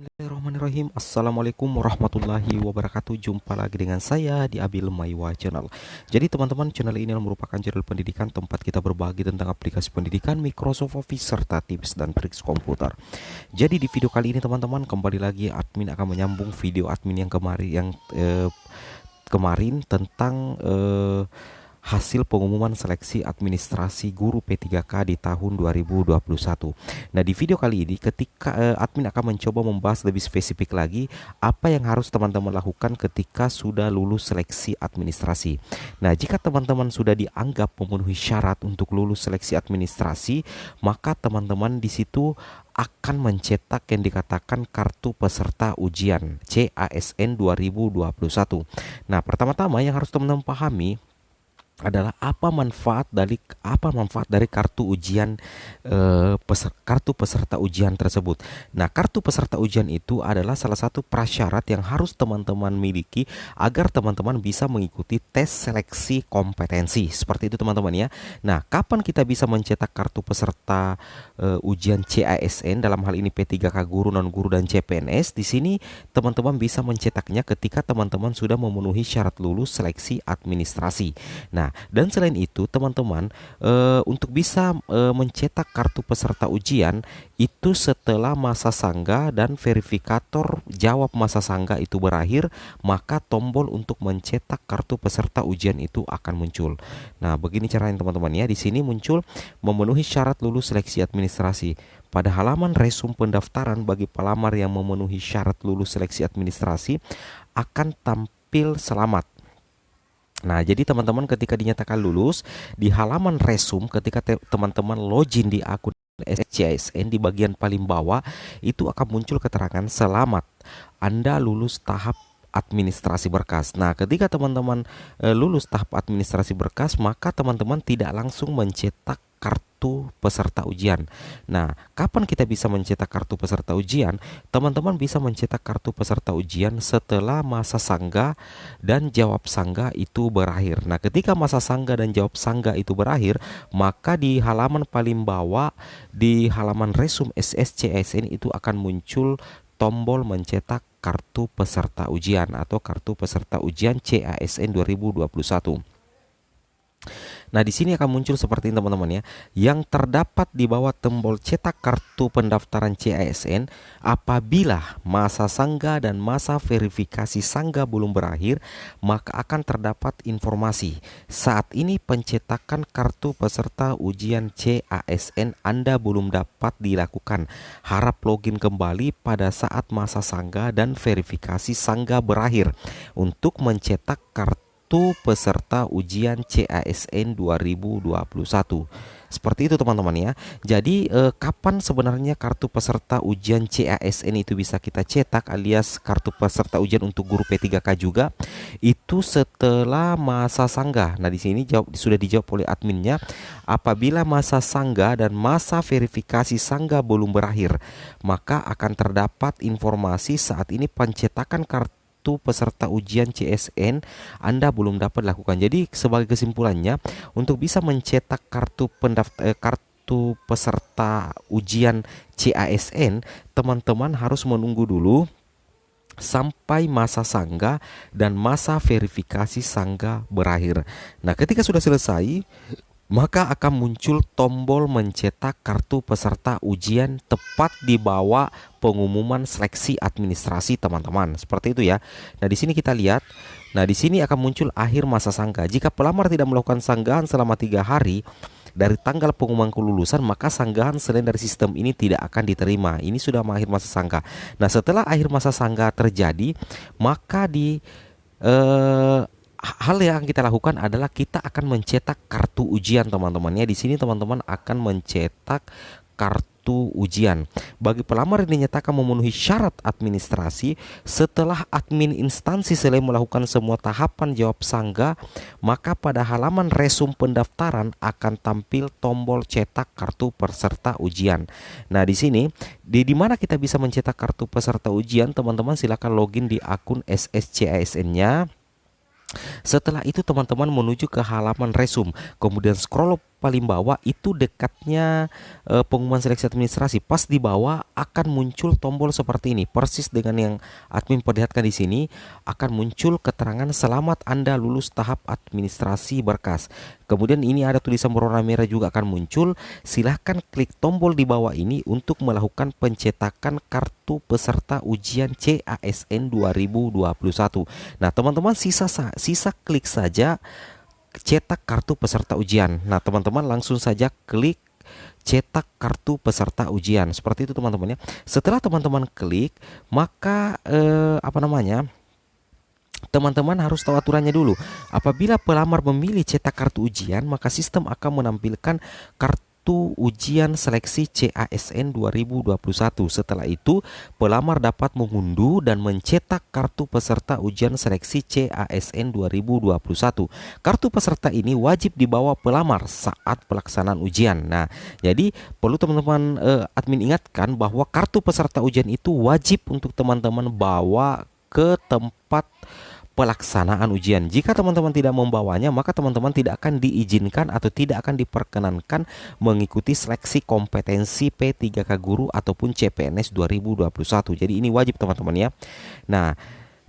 Bismillahirrahmanirrahim. Assalamualaikum warahmatullahi wabarakatuh. Jumpa lagi dengan saya di Abil Maiwa Channel. Jadi teman-teman, channel ini merupakan channel pendidikan tempat kita berbagi tentang aplikasi pendidikan, Microsoft Office, serta tips dan trik komputer. Jadi di video kali ini teman-teman, kembali lagi admin akan menyambung video admin yang kemarin tentang hasil pengumuman seleksi administrasi guru P3K di tahun 2021. Nah, di video kali ini ketika admin akan mencoba membahas lebih spesifik lagi apa yang harus teman-teman lakukan ketika sudah lulus seleksi administrasi. Nah, jika teman-teman sudah dianggap memenuhi syarat untuk lulus seleksi administrasi, maka teman-teman di situ akan mencetak yang dikatakan kartu peserta ujian CASN 2021. Nah, pertama-tama yang harus teman-teman pahami adalah apa manfaat dari kartu ujian kartu peserta ujian tersebut. Nah, kartu peserta ujian itu adalah salah satu prasyarat yang harus teman-teman miliki agar teman-teman bisa mengikuti tes seleksi kompetensi. Seperti itu teman-teman ya. Nah, kapan kita bisa mencetak kartu peserta ujian CASN, dalam hal ini P3K guru, non guru dan CPNS? Di sini teman-teman bisa mencetaknya ketika teman-teman sudah memenuhi syarat lulus seleksi administrasi. Nah, dan selain itu teman-teman, untuk bisa mencetak kartu peserta ujian itu setelah masa sanggah dan verifikator jawab masa sanggah itu berakhir, maka tombol untuk mencetak kartu peserta ujian itu akan muncul. Nah, begini caranya teman-teman ya. Di sini muncul memenuhi syarat lulus seleksi administrasi. Pada halaman resum pendaftaran bagi pelamar yang memenuhi syarat lulus seleksi administrasi akan tampil selamat. Nah, jadi teman-teman ketika dinyatakan lulus, di halaman resum ketika teman-teman login di akun SCASN di bagian paling bawah itu akan muncul keterangan selamat Anda lulus tahap administrasi berkas. Nah, ketika teman-teman lulus tahap administrasi berkas, maka teman-teman tidak langsung mencetak kartu peserta ujian. Nah, kapan kita bisa mencetak kartu peserta ujian? Teman-teman bisa mencetak kartu peserta ujian setelah masa sanggah dan jawab sanggah itu berakhir. Nah, ketika masa sanggah dan jawab sanggah itu berakhir, maka di halaman paling bawah di halaman resum SSCSN itu akan muncul tombol mencetak kartu peserta ujian atau kartu peserta ujian CASN 2021. Nah, di sini akan muncul seperti ini teman-teman ya. Yang terdapat di bawah tombol cetak kartu pendaftaran CASN apabila masa sanggah dan masa verifikasi sanggah belum berakhir, maka akan terdapat informasi. Saat ini pencetakan kartu peserta ujian CASN Anda belum dapat dilakukan. Harap login kembali pada saat masa sanggah dan verifikasi sanggah berakhir untuk mencetak kartu peserta ujian CASN 2021. Seperti itu teman-teman ya. Jadi kapan sebenarnya kartu peserta ujian CASN itu bisa kita cetak alias kartu peserta ujian untuk guru P3K juga? Itu setelah masa sanggah. Nah, di sini sudah dijawab oleh adminnya, apabila masa sanggah dan masa verifikasi sanggah belum berakhir, maka akan terdapat informasi saat ini pencetakan kartu peserta ujian CSN Anda belum dapat lakukan. Jadi sebagai kesimpulannya, untuk bisa mencetak kartu peserta ujian CASN, teman-teman harus menunggu dulu sampai masa sanggah dan masa verifikasi sanggah berakhir. Nah, ketika sudah selesai, maka akan muncul tombol mencetak kartu peserta ujian tepat di bawah pengumuman seleksi administrasi teman-teman. Seperti itu ya. Nah, di sini kita lihat. Nah, di sini akan muncul akhir masa sanggah. Jika pelamar tidak melakukan sanggahan selama 3 hari dari tanggal pengumuman kelulusan, maka sanggahan selain dari sistem ini tidak akan diterima. Ini sudah mengakhir masa sanggah. Nah, setelah akhir masa sanggah terjadi, maka hal yang kita lakukan adalah kita akan mencetak kartu ujian teman-teman ya. Di sini teman-teman akan mencetak kartu ujian bagi pelamar yang dinyatakan memenuhi syarat administrasi. Setelah admin instansi selesai melakukan semua tahapan jawab sanggah, maka pada halaman resum pendaftaran akan tampil tombol cetak kartu peserta ujian. Nah, di sini di mana kita bisa mencetak kartu peserta ujian, teman-teman silakan login di akun SSCASN-nya. Setelah itu teman-teman menuju ke halaman resum, kemudian scroll paling bawah itu dekatnya pengumuman seleksi administrasi. Pas di bawah akan muncul tombol seperti ini, persis dengan yang admin perlihatkan di sini. Akan muncul keterangan selamat Anda lulus tahap administrasi berkas. Kemudian ini ada tulisan berwarna merah juga akan muncul. Silahkan klik tombol di bawah ini untuk melakukan pencetakan kartu peserta ujian CASN 2021. Nah teman-teman, sisa klik saja cetak kartu peserta ujian. Nah teman-teman langsung saja klik cetak kartu peserta ujian seperti itu teman-teman ya. Setelah teman-teman klik, maka teman-teman harus tahu aturannya dulu. Apabila pelamar memilih cetak kartu ujian, maka sistem akan menampilkan kartu ujian seleksi CASN 2021. Setelah itu, pelamar dapat mengunduh dan mencetak kartu peserta ujian seleksi CASN 2021. Kartu peserta ini wajib dibawa pelamar saat pelaksanaan ujian. Nah, jadi perlu teman-teman admin ingatkan bahwa kartu peserta ujian itu wajib untuk teman-teman bawa ke tempat pelaksanaan ujian. Jika teman-teman tidak membawanya, maka teman-teman tidak akan diizinkan atau tidak akan diperkenankan mengikuti seleksi kompetensi P3K Guru ataupun CPNS 2021. Jadi ini wajib teman-teman ya. Nah,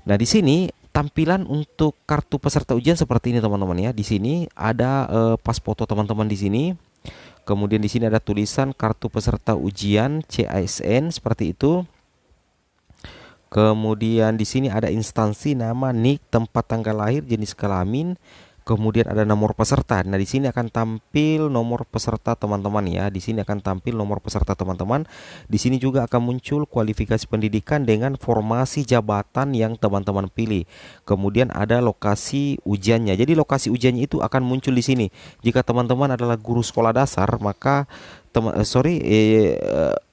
di sini tampilan untuk kartu peserta ujian seperti ini teman-teman ya. Di sini ada pas foto teman-teman di sini. Kemudian di sini ada tulisan kartu peserta ujian CASN seperti itu. Kemudian di sini ada instansi, nama, nik, tempat tanggal lahir, jenis kelamin, kemudian ada nomor peserta. Nah, di sini akan tampil nomor peserta teman-teman ya. Di sini akan tampil nomor peserta teman-teman. Di sini juga akan muncul kualifikasi pendidikan dengan formasi jabatan yang teman-teman pilih. Kemudian ada lokasi ujiannya. Jadi lokasi ujiannya itu akan muncul di sini. Jika teman-teman adalah guru sekolah dasar, maka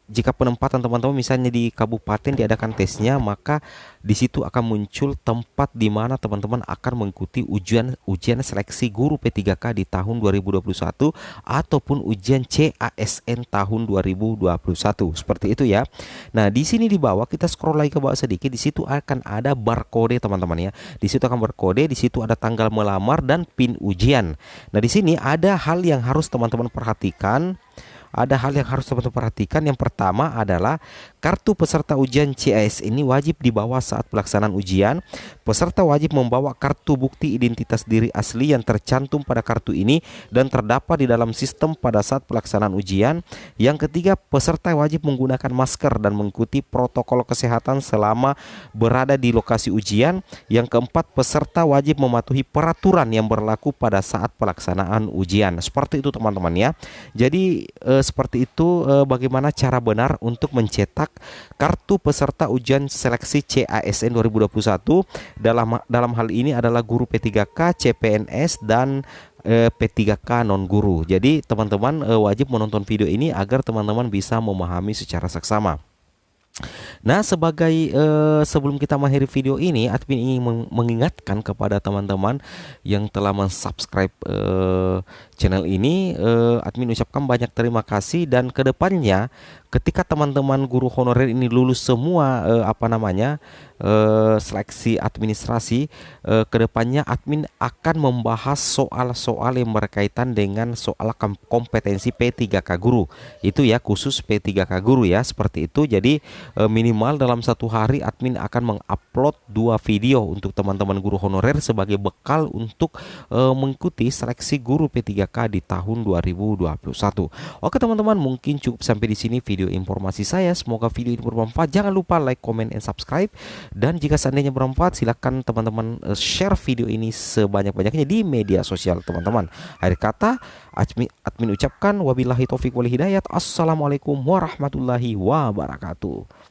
jika penempatan teman-teman misalnya di kabupaten diadakan tesnya, maka di situ akan muncul tempat di mana teman-teman akan mengikuti ujian seleksi guru P3K di tahun 2021 ataupun ujian CASN tahun 2021. Seperti itu ya. Nah, di sini di bawah kita scroll lagi ke bawah sedikit, di situ akan ada barcode teman-teman ya. Di situ akan barcode, di situ ada tanggal melamar dan PIN ujian. Nah, di sini ada hal yang harus teman-teman perhatikan. Yang pertama adalah kartu peserta ujian CAS ini wajib dibawa saat pelaksanaan ujian. Peserta wajib membawa kartu bukti identitas diri asli yang tercantum pada kartu ini dan terdapat di dalam sistem pada saat pelaksanaan ujian. Yang ketiga, peserta wajib menggunakan masker dan mengikuti protokol kesehatan selama berada di lokasi ujian. Yang keempat, peserta wajib mematuhi peraturan yang berlaku pada saat pelaksanaan ujian. Seperti itu teman-teman ya. Jadi seperti itu bagaimana cara benar untuk mencetak kartu peserta ujian seleksi CASN 2021. Dalam hal ini adalah guru P3K, CPNS dan P3K non guru. Jadi teman-teman wajib menonton video ini agar teman-teman bisa memahami secara seksama. Nah, sebelum kita mengakhiri video ini, admin ingin mengingatkan kepada teman-teman yang telah mensubscribe channel ini. Admin ucapkan banyak terima kasih, dan kedepannya ketika teman-teman guru honorer ini lulus semua seleksi administrasi, kedepannya admin akan membahas soal-soal yang berkaitan dengan soal kompetensi P3K Guru. Itu ya, khusus P3K Guru ya, seperti itu. Jadi minimal dalam satu hari admin akan mengupload 2 video untuk teman-teman guru honorer sebagai bekal untuk mengikuti seleksi guru P3K di tahun 2021. Oke teman-teman, mungkin cukup sampai di sini video informasi saya. Semoga video ini bermanfaat. Jangan lupa like, comment, and subscribe. Dan jika seandainya bermanfaat, silakan teman-teman share video ini sebanyak-banyaknya di media sosial teman-teman. Akhir kata, admin ucapkan wabillahi taufiq wal hidayat. Assalamualaikum warahmatullahi wabarakatuh.